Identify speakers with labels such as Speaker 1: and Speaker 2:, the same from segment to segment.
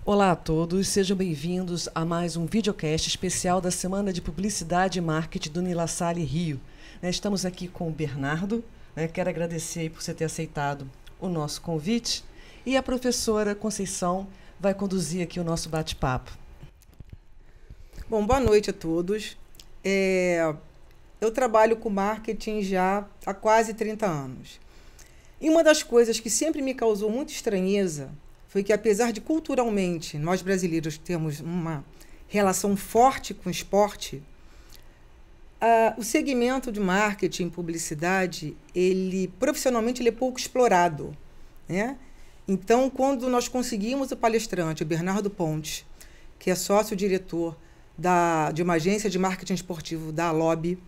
Speaker 1: Olá a todos, sejam bem-vindos a mais um videocast especial da Semana de Publicidade e Marketing do Nila Salle Rio. Estamos aqui com o Bernardo, quero agradecer por você ter aceitado o nosso convite, e a professora Conceição vai conduzir aqui o nosso bate-papo.
Speaker 2: Bom, boa noite a todos. Eu trabalho com marketing já há quase 30 anos. E uma das coisas que sempre me causou muita estranheza foi que, apesar de culturalmente nós brasileiros termos uma relação forte com o esporte, o segmento de marketing e publicidade, profissionalmente, ele é pouco explorado, né? Então, quando nós conseguimos o palestrante, o Bernardo Pontes, que é sócio-diretor de uma agência de marketing esportivo da Lobby,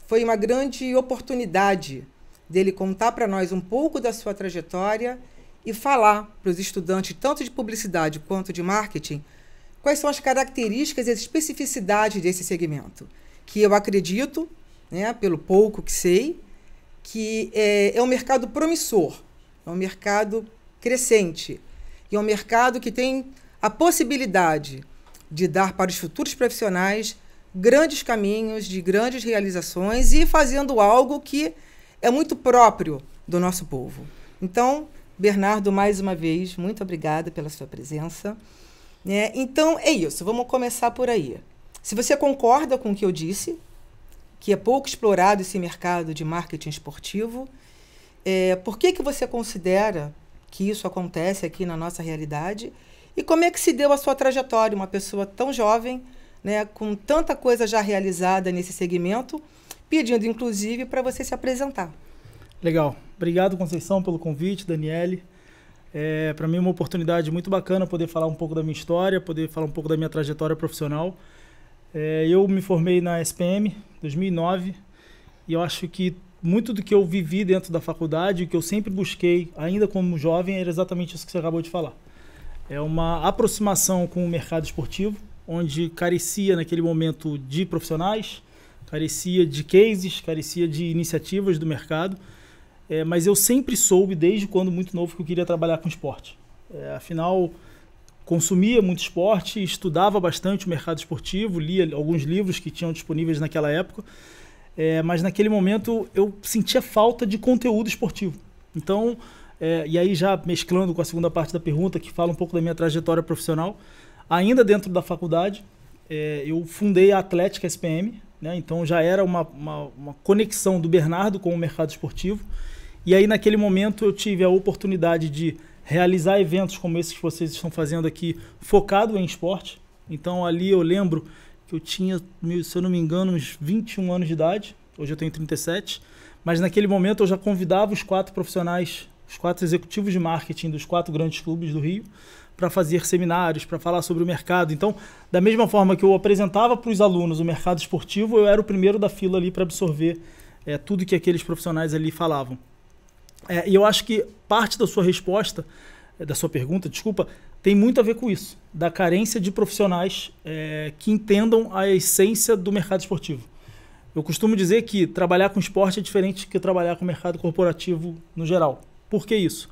Speaker 2: foi uma grande oportunidade dele contar para nós um pouco da sua trajetória e falar para os estudantes, tanto de publicidade quanto de marketing, quais são as características e as especificidades desse segmento, que eu acredito, né, pelo pouco que sei, que é um mercado promissor, é um mercado crescente, e é um mercado que tem a possibilidade de dar para os futuros profissionais grandes caminhos, de grandes realizações e fazendo algo que é muito próprio do nosso povo. Então, Bernardo, mais uma vez, muito obrigada pela sua presença. Então, é isso, vamos começar por aí. Se você concorda com o que eu disse, que é pouco explorado esse mercado de marketing esportivo, por que você considera que isso acontece aqui na nossa realidade? E como é que se deu a sua trajetória, uma pessoa tão jovem, né, com tanta coisa já realizada nesse segmento, pedindo, inclusive, para você se apresentar.
Speaker 3: Legal. Obrigado, Conceição, pelo convite, Daniele. Para mim é uma oportunidade muito bacana poder falar um pouco da minha história, poder falar um pouco da minha trajetória profissional. Eu me formei na SPM em 2009 e eu acho que muito do que eu vivi dentro da faculdade, o que eu sempre busquei, ainda como jovem, era exatamente isso que você acabou de falar. É uma aproximação com o mercado esportivo, onde carecia naquele momento de profissionais, carecia de cases, carecia de iniciativas do mercado, mas eu sempre soube, desde quando muito novo, que eu queria trabalhar com esporte. Afinal, consumia muito esporte, estudava bastante o mercado esportivo, lia alguns livros que tinham disponíveis naquela época, mas naquele momento eu sentia falta de conteúdo esportivo. Então, e aí já mesclando com a segunda parte da pergunta, que fala um pouco da minha trajetória profissional, ainda dentro da faculdade, eu fundei a Atlética SPM, né? Então já era uma conexão do Bernardo com o mercado esportivo. E aí naquele momento eu tive a oportunidade de realizar eventos como esses que vocês estão fazendo aqui, focado em esporte. Então ali eu lembro que eu tinha, se eu não me engano, uns 21 anos de idade. Hoje eu tenho 37. Mas naquele momento eu já convidava os 4 profissionais, os 4 executivos de marketing dos 4 grandes clubes do Rio, para fazer seminários, para falar sobre o mercado. Então, da mesma forma que eu apresentava para os alunos o mercado esportivo, eu era o primeiro da fila ali para absorver tudo que aqueles profissionais ali falavam. E eu acho que parte da sua resposta, da sua pergunta, desculpa, tem muito a ver com isso, da carência de profissionais que entendam a essência do mercado esportivo. Eu costumo dizer que trabalhar com esporte é diferente que trabalhar com o mercado corporativo no geral. Por que isso?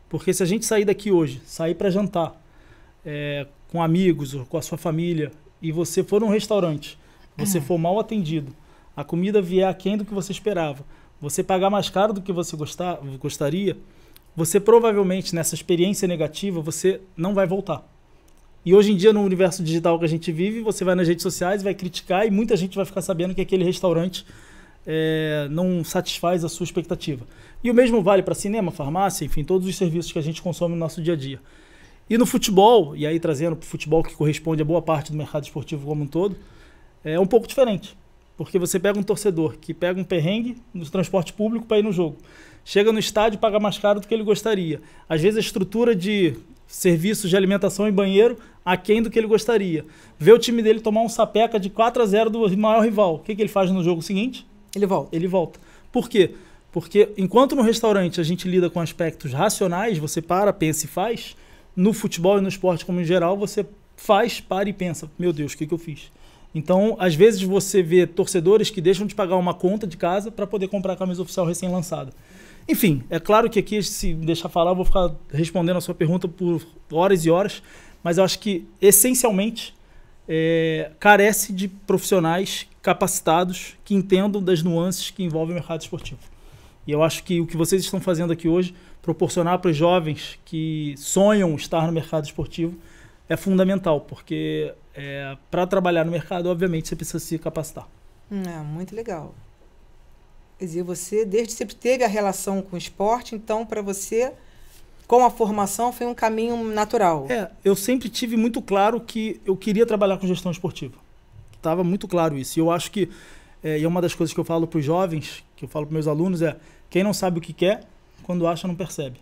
Speaker 3: Porque se a gente sair daqui hoje, sair para jantar com amigos ou com a sua família, e você for num restaurante, você for mal atendido, a comida vier aquém do que você esperava, você pagar mais caro do que você gostaria, você provavelmente, nessa experiência negativa, você não vai voltar. E hoje em dia, no universo digital que a gente vive, você vai nas redes sociais, vai criticar e muita gente vai ficar sabendo que aquele restaurante não satisfaz a sua expectativa. E o mesmo vale para cinema, farmácia, enfim, todos os serviços que a gente consome no nosso dia a dia. E no futebol, e aí trazendo para o futebol que corresponde a boa parte do mercado esportivo como um todo, é um pouco diferente. Porque você pega um torcedor que pega um perrengue no transporte público para ir no jogo. Chega no estádio e paga mais caro do que ele gostaria. Às vezes a estrutura de serviços de alimentação e banheiro aquém do que ele gostaria. Vê o time dele tomar um sapeca de 4-0 do maior rival. O que ele faz no jogo seguinte?
Speaker 2: Ele volta.
Speaker 3: Ele volta. Por quê? Porque enquanto no restaurante a gente lida com aspectos racionais, você para, pensa e faz, no futebol e no esporte como em geral, você faz, para e pensa, meu Deus, o que eu fiz? Então, às vezes você vê torcedores que deixam de pagar uma conta de casa para poder comprar a camisa oficial recém-lançada. Enfim, é claro que aqui, se me deixar falar, eu vou ficar respondendo a sua pergunta por horas e horas, mas eu acho que, essencialmente, carece de profissionais capacitados que entendam das nuances que envolvem o mercado esportivo. E eu acho que o que vocês estão fazendo aqui hoje, proporcionar para os jovens que sonham estar no mercado esportivo, é fundamental, porque para trabalhar no mercado, obviamente, você precisa se capacitar.
Speaker 2: Muito legal. Quer dizer, você desde sempre teve a relação com o esporte, então para você, com a formação, foi um caminho natural.
Speaker 3: Eu sempre tive muito claro que eu queria trabalhar com gestão esportiva. Estava muito claro isso. E eu acho que, e é uma das coisas que eu falo para os jovens, que eu falo para meus alunos, quem não sabe o que quer, quando acha, não percebe.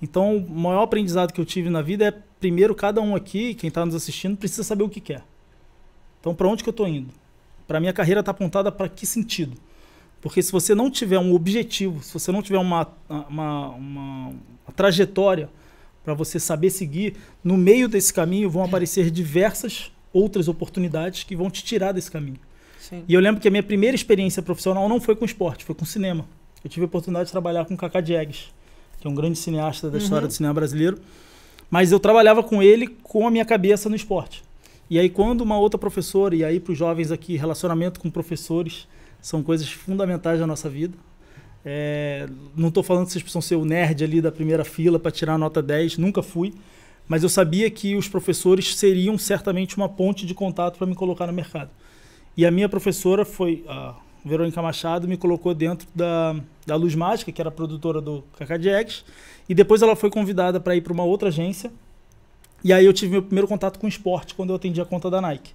Speaker 3: Então, o maior aprendizado que eu tive na vida é, primeiro, cada um aqui, quem está nos assistindo, precisa saber o que quer. Então, para onde que eu estou indo? Para minha carreira está apontada para que sentido? Porque se você não tiver um objetivo, se você não tiver uma trajetória para você saber seguir, no meio desse caminho vão aparecer diversas outras oportunidades que vão te tirar desse caminho.
Speaker 2: Sim.
Speaker 3: E eu lembro que a minha primeira experiência profissional não foi com esporte, foi com cinema. Eu tive a oportunidade de trabalhar com Cacá Diegues, que é um grande cineasta da história do cinema brasileiro, mas eu trabalhava com ele com a minha cabeça no esporte. E aí quando uma outra professora, e aí para os jovens aqui, relacionamento com professores são coisas fundamentais da nossa vida. Não estou falando que vocês precisam ser o nerd ali da primeira fila para tirar a nota 10, nunca fui, mas eu sabia que os professores seriam certamente uma ponte de contato para me colocar no mercado. E a minha professora foi a Verônica Machado, me colocou dentro da Luz Mágica, que era a produtora do Cacá Diegues, e depois ela foi convidada para ir para uma outra agência, e aí eu tive meu primeiro contato com o esporte, quando eu atendi a conta da Nike.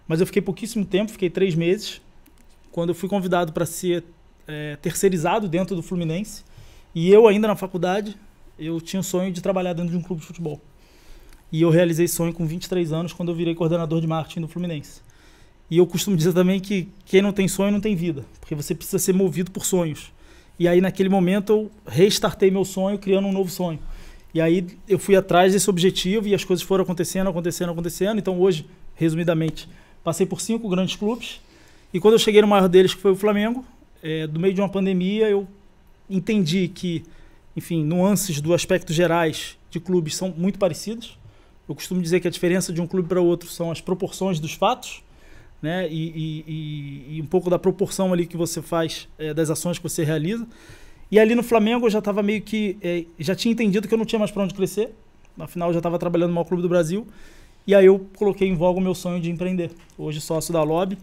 Speaker 3: Mas eu fiquei pouquíssimo tempo, fiquei 3 meses, quando eu fui convidado para ser terceirizado dentro do Fluminense, e eu ainda na faculdade, eu tinha o sonho de trabalhar dentro de um clube de futebol. E eu realizei esse sonho com 23 anos, quando eu virei coordenador de marketing do Fluminense. E eu costumo dizer também que quem não tem sonho não tem vida, porque você precisa ser movido por sonhos. E aí naquele momento eu restartei meu sonho, criando um novo sonho. E aí eu fui atrás desse objetivo e as coisas foram acontecendo. Então hoje, resumidamente, passei por 5 grandes clubes. E quando eu cheguei no maior deles, que foi o Flamengo, do meio de uma pandemia, eu entendi que, enfim, nuances do aspecto gerais de clubes são muito parecidas. Eu costumo dizer que a diferença de um clube para outro são as proporções dos fatos, né? E um pouco da proporção ali que você faz das ações que você realiza. E ali no Flamengo eu já estava meio que... já tinha entendido que eu não tinha mais para onde crescer. Afinal, eu já estava trabalhando no maior clube do Brasil. E aí eu coloquei em voga o meu sonho de empreender. Hoje sócio da Lobby.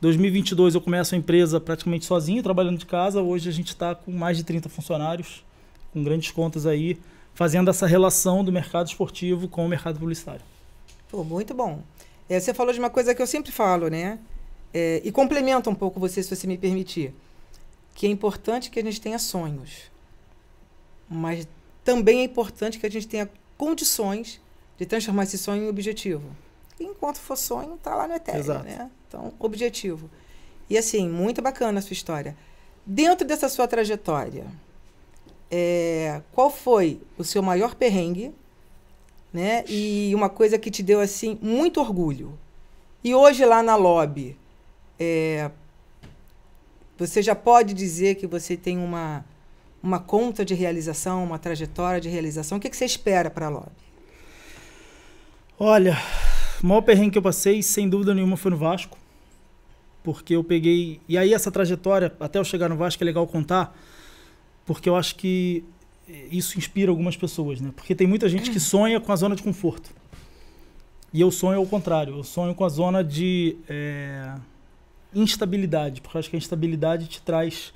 Speaker 3: 2022 eu começo a empresa praticamente sozinho, trabalhando de casa. Hoje a gente está com mais de 30 funcionários, com grandes contas aí, fazendo essa relação do mercado esportivo com o mercado publicitário.
Speaker 2: Pô, muito bom. Você falou de uma coisa que eu sempre falo, né? E complementa um pouco você, se você me permitir. Que é importante que a gente tenha sonhos. Mas também é importante que a gente tenha condições de transformar esse sonho em objetivo. E enquanto for sonho, está lá no etéreo, né? Então, objetivo. E assim, muito bacana a sua história. Dentro dessa sua trajetória, qual foi o seu maior perrengue, né? E uma coisa que te deu assim muito orgulho? E hoje lá na Lobby, você já pode dizer que você tem uma conta de realização, uma trajetória de realização? O que você espera para a Lobby?
Speaker 3: Olha, o maior perrengue que eu passei, sem dúvida nenhuma, foi no Vasco. Porque eu peguei... E aí essa trajetória, até eu chegar no Vasco, é legal contar, porque eu acho que isso inspira algumas pessoas, né? Porque tem muita gente que sonha com a zona de conforto. E eu sonho ao contrário. Eu sonho com a zona de instabilidade. Porque eu acho que a instabilidade te traz...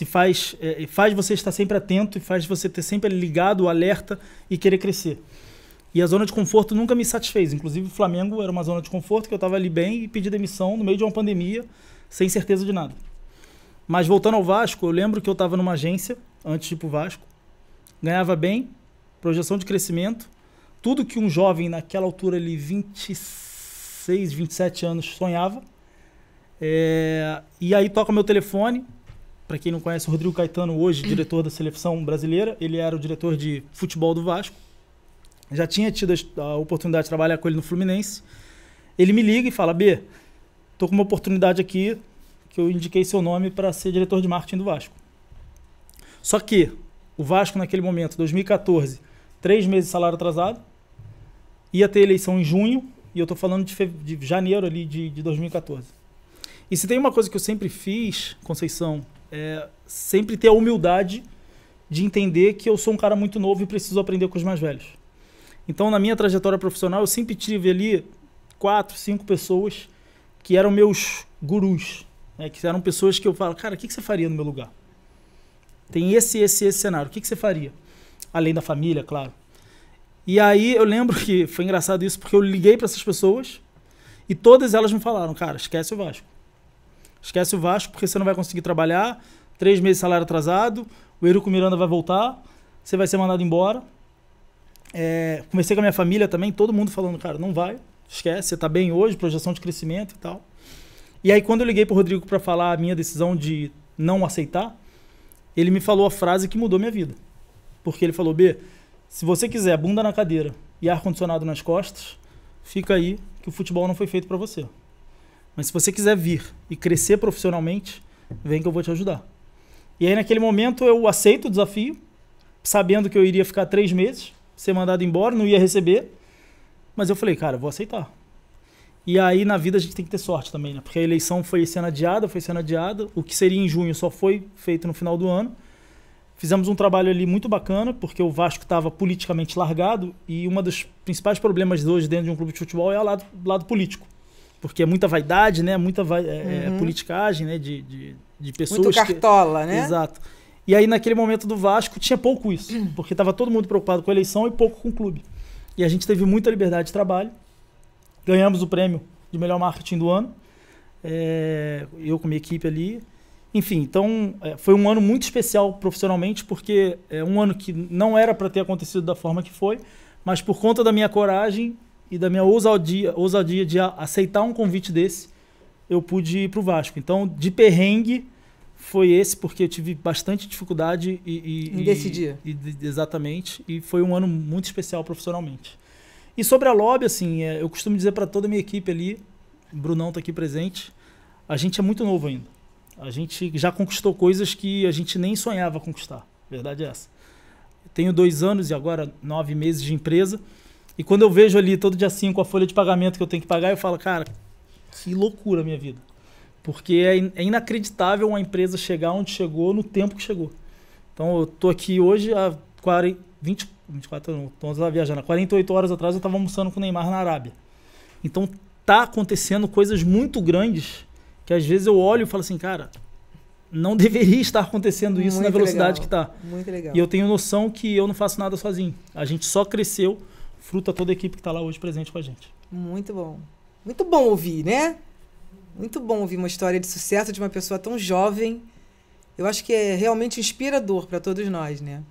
Speaker 3: faz você estar sempre atento e faz você ter sempre ligado, alerta e querer crescer. E a zona de conforto nunca me satisfez. Inclusive, o Flamengo era uma zona de conforto que eu estava ali bem e pedi demissão no meio de uma pandemia, sem certeza de nada. Mas voltando ao Vasco, eu lembro que eu estava numa agência, antes de ir para o Vasco, ganhava bem, projeção de crescimento, tudo que um jovem naquela altura ali, 26, 27 anos, sonhava. E aí toca meu telefone, para quem não conhece, o Rodrigo Caetano, hoje diretor da seleção brasileira, ele era o diretor de futebol do Vasco. Já tinha tido a oportunidade de trabalhar com ele no Fluminense. Ele me liga e fala: B, tô com uma oportunidade aqui que eu indiquei seu nome para ser diretor de marketing do Vasco. Só que o Vasco, naquele momento, 2014, 3 meses de salário atrasado, ia ter eleição em junho, e eu estou falando de janeiro ali de 2014. E se tem uma coisa que eu sempre fiz, Conceição, é sempre ter a humildade de entender que eu sou um cara muito novo e preciso aprender com os mais velhos. Então, na minha trajetória profissional, eu sempre tive ali 4, 5 pessoas que eram meus gurus, né? Que eram pessoas que eu falo, cara, o que você faria no meu lugar? Tem esse cenário, o que você faria? Além da família, claro. E aí eu lembro que foi engraçado isso, porque eu liguei para essas pessoas e todas elas me falaram, cara, esquece o Vasco. Esquece o Vasco porque você não vai conseguir trabalhar, 3 meses de salário atrasado, o Eurico Miranda vai voltar, você vai ser mandado embora. Conversei com a minha família também, todo mundo falando, cara, não vai, esquece, você tá bem hoje, projeção de crescimento e tal. E aí quando eu liguei pro Rodrigo para falar a minha decisão de não aceitar, ele me falou a frase que mudou minha vida. Porque ele falou, B, se você quiser bunda na cadeira e ar-condicionado nas costas, fica aí que o futebol não foi feito para você. Mas se você quiser vir e crescer profissionalmente, vem que eu vou te ajudar. E aí naquele momento eu aceito o desafio, sabendo que eu iria ficar 3 meses, ser mandado embora, não ia receber, mas eu falei, cara, eu vou aceitar. E aí na vida a gente tem que ter sorte também, né? Porque a eleição foi sendo adiada, o que seria em junho só foi feito no final do ano. Fizemos um trabalho ali muito bacana, porque o Vasco estava politicamente largado e um dos principais problemas de hoje dentro de um clube de futebol é o lado político. Porque é muita vaidade, né? Muita politicagem, né? De pessoas...
Speaker 2: Muito cartola, né?
Speaker 3: Exato. E aí naquele momento do Vasco tinha pouco isso, porque estava todo mundo preocupado com a eleição e pouco com o clube. E a gente teve muita liberdade de trabalho. Ganhamos o prêmio de melhor marketing do ano. Eu com a minha equipe ali. Enfim, então foi um ano muito especial profissionalmente, porque é um ano que não era para ter acontecido da forma que foi, mas por conta da minha coragem e da minha ousadia de aceitar um convite desse, eu pude ir para o Vasco. Então, de perrengue, foi esse, porque eu tive bastante dificuldade
Speaker 2: em decidir.
Speaker 3: Exatamente, e foi um ano muito especial profissionalmente. E sobre a lobby, assim, eu costumo dizer para toda a minha equipe ali, o Brunão está aqui presente, a gente é muito novo ainda. A gente já conquistou coisas que a gente nem sonhava conquistar. A verdade é essa. Eu tenho 2 anos e agora 9 meses de empresa. E quando eu vejo ali todo dia 5 a folha de pagamento que eu tenho que pagar, eu falo, cara, que loucura a minha vida. Porque é inacreditável uma empresa chegar onde chegou no tempo que chegou. Então eu tô aqui hoje há 48 horas atrás eu estava almoçando com o Neymar na Arábia. Então tá acontecendo coisas muito grandes que às vezes eu olho e falo assim, cara, não deveria estar acontecendo isso muito na velocidade que está.
Speaker 2: Muito legal.
Speaker 3: E eu tenho noção que eu não faço nada sozinho. A gente só cresceu, fruto a toda a equipe que está lá hoje presente com a gente.
Speaker 2: Muito bom. Muito bom ouvir, né? Muito bom ouvir uma história de sucesso de uma pessoa tão jovem. Eu acho que é realmente inspirador para todos nós, né?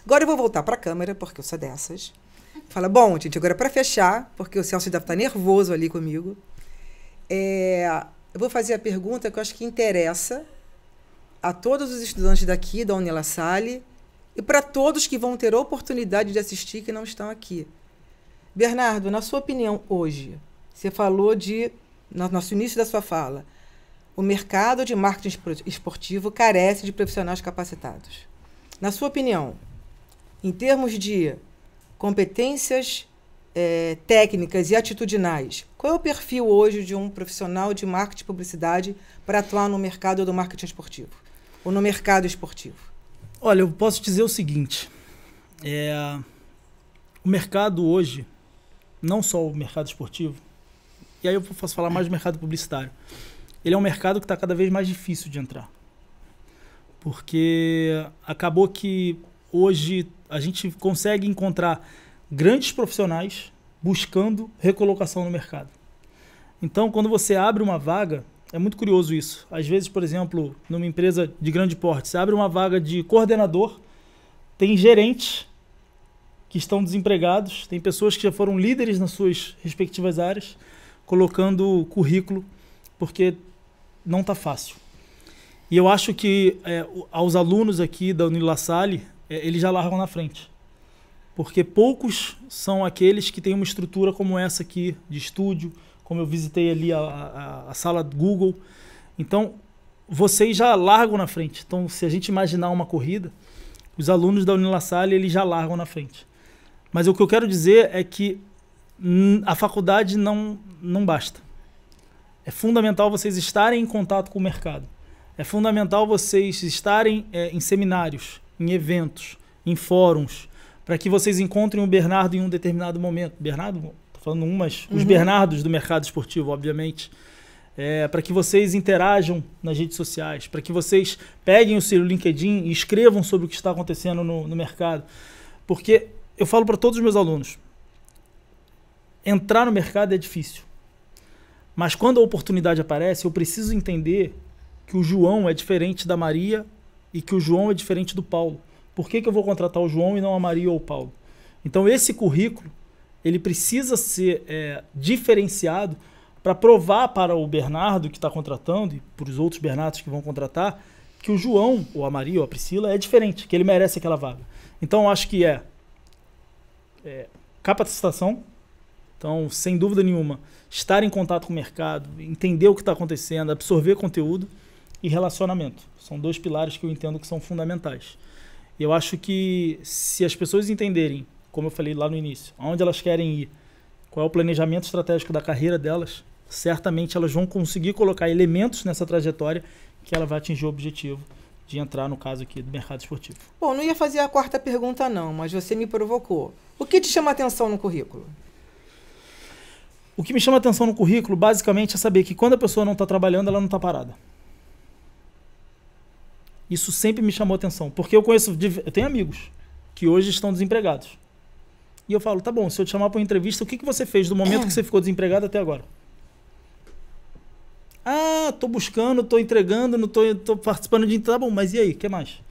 Speaker 2: Agora eu vou voltar para a câmera, porque eu sou dessas. Fala, bom, gente, agora para fechar, porque o Celso deve estar nervoso ali comigo. Eu vou fazer a pergunta que eu acho que interessa a todos os estudantes daqui, da Unila Salle, e para todos que vão ter a oportunidade de assistir que não estão aqui. Bernardo, na sua opinião hoje, você falou no nosso início da sua fala, o mercado de marketing esportivo carece de profissionais capacitados. Na sua opinião, em termos de competências técnicas e atitudinais, qual é o perfil hoje de um profissional de marketing e publicidade para atuar no mercado do marketing esportivo? Ou no mercado esportivo?
Speaker 3: Olha, eu posso dizer o seguinte, o mercado hoje, não só o mercado esportivo, e aí eu posso falar mais do mercado publicitário, ele é um mercado que está cada vez mais difícil de entrar. Porque acabou que hoje a gente consegue encontrar grandes profissionais buscando recolocação no mercado. Então, quando você abre uma vaga, é muito curioso isso. Às vezes, por exemplo, numa empresa de grande porte, você abre uma vaga de coordenador, tem gerentes que estão desempregados, tem pessoas que já foram líderes nas suas respectivas áreas, colocando currículo, porque não está fácil. E eu acho que aos alunos aqui da Unila Salle, eles já largam na frente. Porque poucos são aqueles que têm uma estrutura como essa aqui, de estúdio, como eu visitei ali a sala do Google. Então, vocês já largam na frente. Então, se a gente imaginar uma corrida, os alunos da Unila Salle eles já largam na frente. Mas o que eu quero dizer é que a faculdade não basta. É fundamental vocês estarem em contato com o mercado. É fundamental vocês estarem em seminários, em eventos, em fóruns, para que vocês encontrem o Bernardo em um determinado momento. Bernardo, estou falando mas os Bernardos do mercado esportivo, obviamente. Para que vocês interajam nas redes sociais, para que vocês peguem o seu LinkedIn e escrevam sobre o que está acontecendo no mercado. Porque eu falo para todos os meus alunos, entrar no mercado é difícil. Mas quando a oportunidade aparece, eu preciso entender que o João é diferente da Maria e que o João é diferente do Paulo. Por que eu vou contratar o João e não a Maria ou o Paulo? Então esse currículo ele precisa ser diferenciado para provar para o Bernardo que está contratando e para os outros Bernardos que vão contratar que o João, ou a Maria ou a Priscila é diferente, que ele merece aquela vaga. Então eu acho que capacitação. Então, sem dúvida nenhuma, estar em contato com o mercado, entender o que está acontecendo, absorver conteúdo e relacionamento. São 2 pilares que eu entendo que são fundamentais. E eu acho que se as pessoas entenderem, como eu falei lá no início, aonde elas querem ir, qual é o planejamento estratégico da carreira delas, certamente elas vão conseguir colocar elementos nessa trajetória que ela vai atingir o objetivo de entrar, no caso aqui, do mercado esportivo.
Speaker 2: Bom, não ia fazer a 4ª pergunta não, mas você me provocou. O que te chama a atenção no currículo?
Speaker 3: O que me chama a atenção no currículo, basicamente, é saber que quando a pessoa não está trabalhando, ela não está parada. Isso sempre me chamou a atenção, porque eu tenho amigos que hoje estão desempregados. E eu falo, tá bom, se eu te chamar para uma entrevista, o que você fez do momento que você ficou desempregado até agora? Ah, tô buscando, tô entregando, tô participando de... Tá bom, mas e aí, o que mais?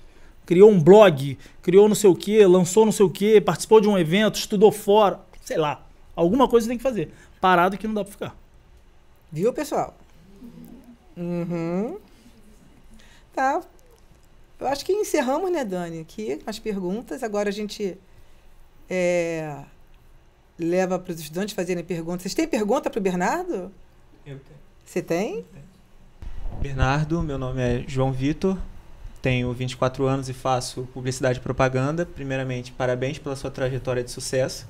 Speaker 3: Criou um blog, criou não sei o quê, lançou não sei o quê, participou de um evento, estudou fora, sei lá. Alguma coisa você tem que fazer. Parado que não dá para ficar.
Speaker 2: Viu, pessoal? Tá. Eu acho que encerramos, né, Dani, aqui as perguntas. Agora a gente leva para os estudantes fazerem perguntas. Vocês têm pergunta para o Bernardo?
Speaker 4: Eu tenho.
Speaker 2: Você tem?
Speaker 4: Eu tenho. Bernardo, meu nome é João Vitor, tenho 24 anos e faço publicidade e propaganda. Primeiramente, parabéns pela sua trajetória de sucesso.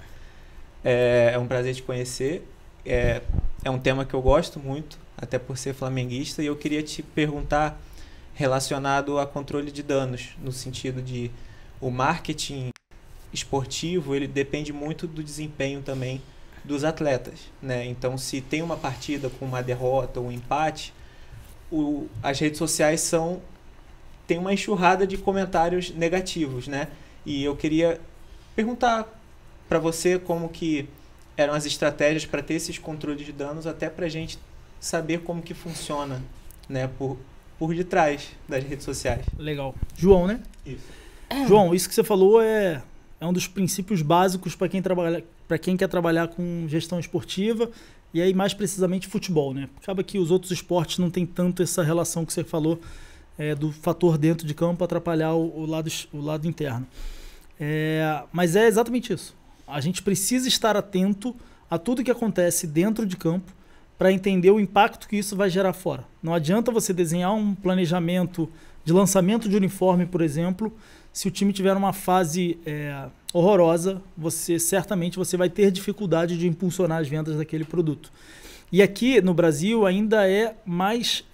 Speaker 4: É um prazer te conhecer. É um tema que eu gosto muito, até por ser flamenguista, e eu queria te perguntar relacionado a controle de danos, no sentido de o marketing esportivo, ele depende muito do desempenho também dos atletas, né? Então, se tem uma partida com uma derrota ou um empate, as redes sociais tem uma enxurrada de comentários negativos, né? E eu queria perguntar para você como que eram as estratégias para ter esses controles de danos, até para a gente saber como que funciona, né, por detrás das redes sociais.
Speaker 3: Legal. João, né?
Speaker 4: Isso.
Speaker 3: João, isso que você falou é um dos princípios básicos para quem quer trabalhar com gestão esportiva e aí mais precisamente futebol, né? Acaba que os outros esportes não tem tanto essa relação que você falou do fator dentro de campo atrapalhar o lado interno. Mas é exatamente isso. A gente precisa estar atento a tudo que acontece dentro de campo para entender o impacto que isso vai gerar fora. Não adianta você desenhar um planejamento de lançamento de uniforme, por exemplo, se o time tiver uma fase horrorosa, certamente você vai ter dificuldade de impulsionar as vendas daquele produto. E aqui no Brasil ainda é mais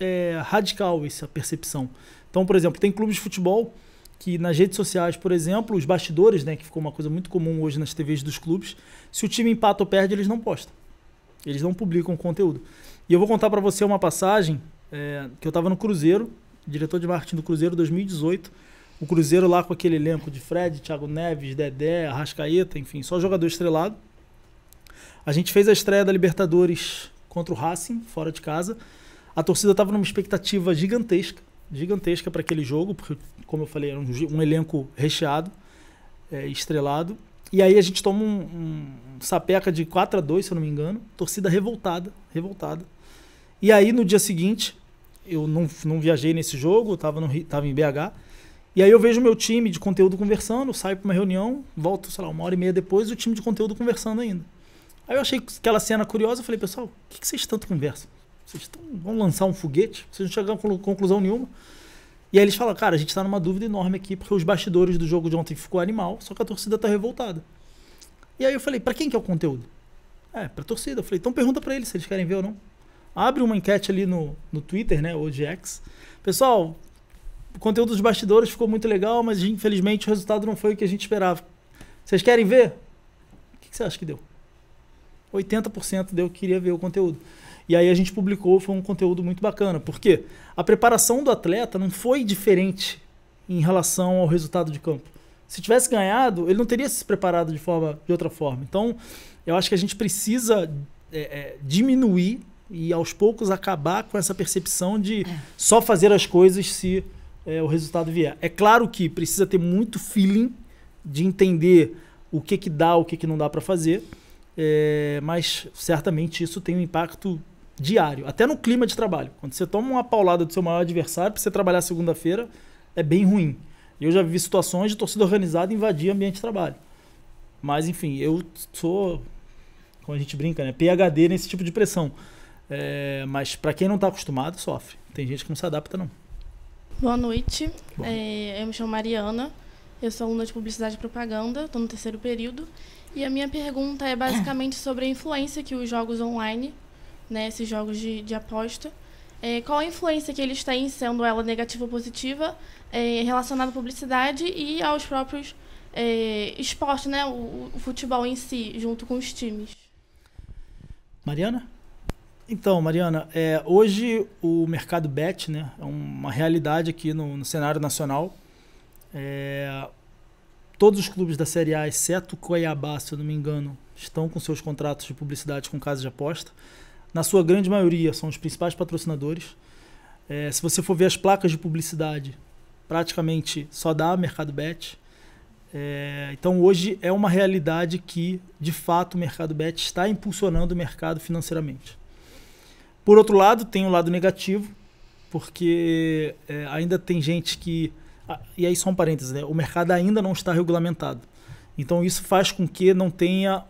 Speaker 3: radical essa percepção. Então, por exemplo, tem clubes de futebol que nas redes sociais, por exemplo, os bastidores, né, que ficou uma coisa muito comum hoje nas TVs dos clubes, se o time empata ou perde, eles não postam. Eles não publicam conteúdo. E eu vou contar para você uma passagem que eu estava no Cruzeiro, diretor de marketing do Cruzeiro 2018, o Cruzeiro lá com aquele elenco de Fred, Thiago Neves, Dedé, Arrascaeta, enfim, só jogador estrelado. A gente fez a estreia da Libertadores contra o Racing, fora de casa. A torcida estava numa expectativa gigantesca para aquele jogo, porque, como eu falei, era um elenco recheado, estrelado. E aí a gente toma um sapeca de 4-2, se eu não me engano, torcida revoltada. E aí no dia seguinte, eu não viajei nesse jogo, estava em BH, e aí eu vejo o meu time de conteúdo conversando, saio para uma reunião, volto, sei lá, 1h30 depois, o time de conteúdo conversando ainda. Aí eu achei aquela cena curiosa, eu falei, pessoal, o que vocês tanto conversam? Vão lançar um foguete? Vocês não chegaram a conclusão nenhuma? E aí eles falam, cara, a gente tá numa dúvida enorme aqui, porque os bastidores do jogo de ontem ficou animal, só que a torcida tá revoltada. E aí eu falei, pra quem que é o conteúdo? Pra torcida. Eu falei, então pergunta pra eles se eles querem ver ou não. Abre uma enquete ali no Twitter, né, ou de X. Pessoal, o conteúdo dos bastidores ficou muito legal, mas infelizmente o resultado não foi o que a gente esperava. Vocês querem ver? O que você acha que deu? 80% deu que queria ver o conteúdo. E aí a gente publicou, foi um conteúdo muito bacana. Por quê? A preparação do atleta não foi diferente em relação ao resultado de campo. Se tivesse ganhado, ele não teria se preparado de outra forma. Então, eu acho que a gente precisa diminuir e aos poucos acabar com essa percepção de só fazer as coisas se o resultado vier. É claro que precisa ter muito feeling de entender o que dá, o que não dá para fazer, mas certamente isso tem um impacto diário, até no clima de trabalho. Quando você toma uma paulada do seu maior adversário, para você trabalhar segunda-feira, é bem ruim. Eu já vi situações de torcida organizada invadir ambiente de trabalho. Mas, enfim, eu sou, como a gente brinca, né, PhD nesse tipo de pressão. Mas para quem não está acostumado, sofre. Tem gente que não se adapta, não.
Speaker 5: Boa noite. Eu me chamo Mariana. Eu sou aluna de Publicidade e Propaganda, estou no 3º período. E a minha pergunta é basicamente sobre a influência que os jogos online, né, esses jogos de aposta, qual a influência que eles têm, sendo ela negativa ou positiva, relacionada à publicidade e aos próprios esportes, né, o futebol em si, junto com os times.
Speaker 3: Mariana? Então, Mariana, hoje o mercado bet, né, é uma realidade aqui no cenário nacional. Todos os clubes da Série A, exceto o Cuiabá, se eu não me engano, estão com seus contratos de publicidade com casas de aposta. Na sua grande maioria, são os principais patrocinadores. Se você for ver as placas de publicidade, praticamente só dá Mercado Bet. Então, hoje é uma realidade que, de fato, o Mercado Bet está impulsionando o mercado financeiramente. Por outro lado, tem o lado negativo, porque ainda tem gente que... E aí só um parênteses, né? O mercado ainda não está regulamentado. Então isso faz com que não tenha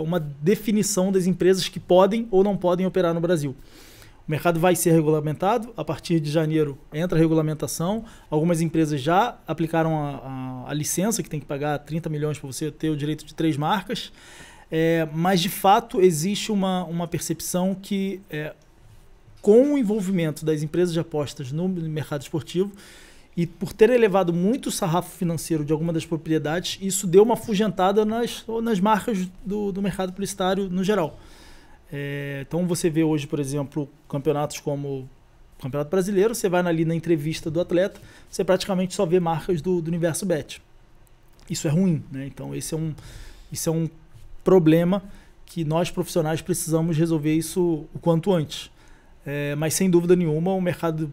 Speaker 3: uma definição das empresas que podem ou não podem operar no Brasil. O mercado vai ser regulamentado, a partir de janeiro entra a regulamentação, algumas empresas já aplicaram a licença, que tem que pagar 30 milhões para você ter o direito de 3 marcas, mas de fato existe uma percepção que com o envolvimento das empresas de apostas no mercado esportivo, e por ter elevado muito o sarrafo financeiro de alguma das propriedades, isso deu uma afugentada nas marcas do mercado publicitário no geral. Então você vê hoje, por exemplo, campeonatos como o Campeonato Brasileiro, você vai ali na entrevista do atleta, você praticamente só vê marcas do universo bet. Isso é ruim, né? Então isso é um problema que nós profissionais precisamos resolver isso o quanto antes. Mas sem dúvida nenhuma o mercado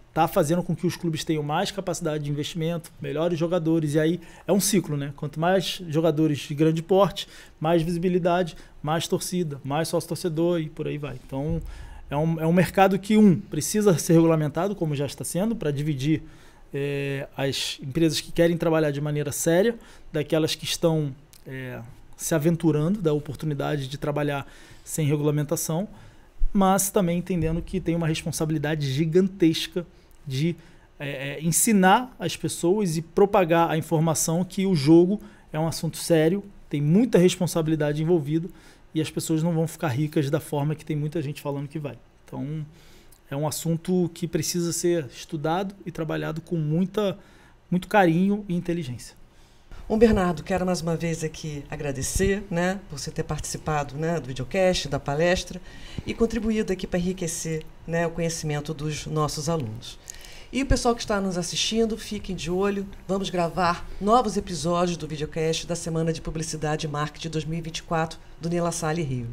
Speaker 3: está fazendo com que os clubes tenham mais capacidade de investimento, melhores jogadores, e aí é um ciclo, né? Quanto mais jogadores de grande porte, mais visibilidade, mais torcida, mais sócio-torcedor e por aí vai. Então é um mercado que precisa ser regulamentado, como já está sendo, para dividir as empresas que querem trabalhar de maneira séria daquelas que estão se aventurando da oportunidade de trabalhar sem regulamentação, mas também entendendo que tem uma responsabilidade gigantesca de ensinar as pessoas e propagar a informação que o jogo é um assunto sério, tem muita responsabilidade envolvida e as pessoas não vão ficar ricas da forma que tem muita gente falando que vai. Então, é um assunto que precisa ser estudado e trabalhado com muito carinho e inteligência.
Speaker 1: Bernardo, quero mais uma vez aqui agradecer, né, por você ter participado, né, do videocast, da palestra e contribuído aqui para enriquecer, né, o conhecimento dos nossos alunos. E o pessoal que está nos assistindo, fiquem de olho, vamos gravar novos episódios do videocast da Semana de Publicidade e Marketing 2024 do Nila Salle Rio.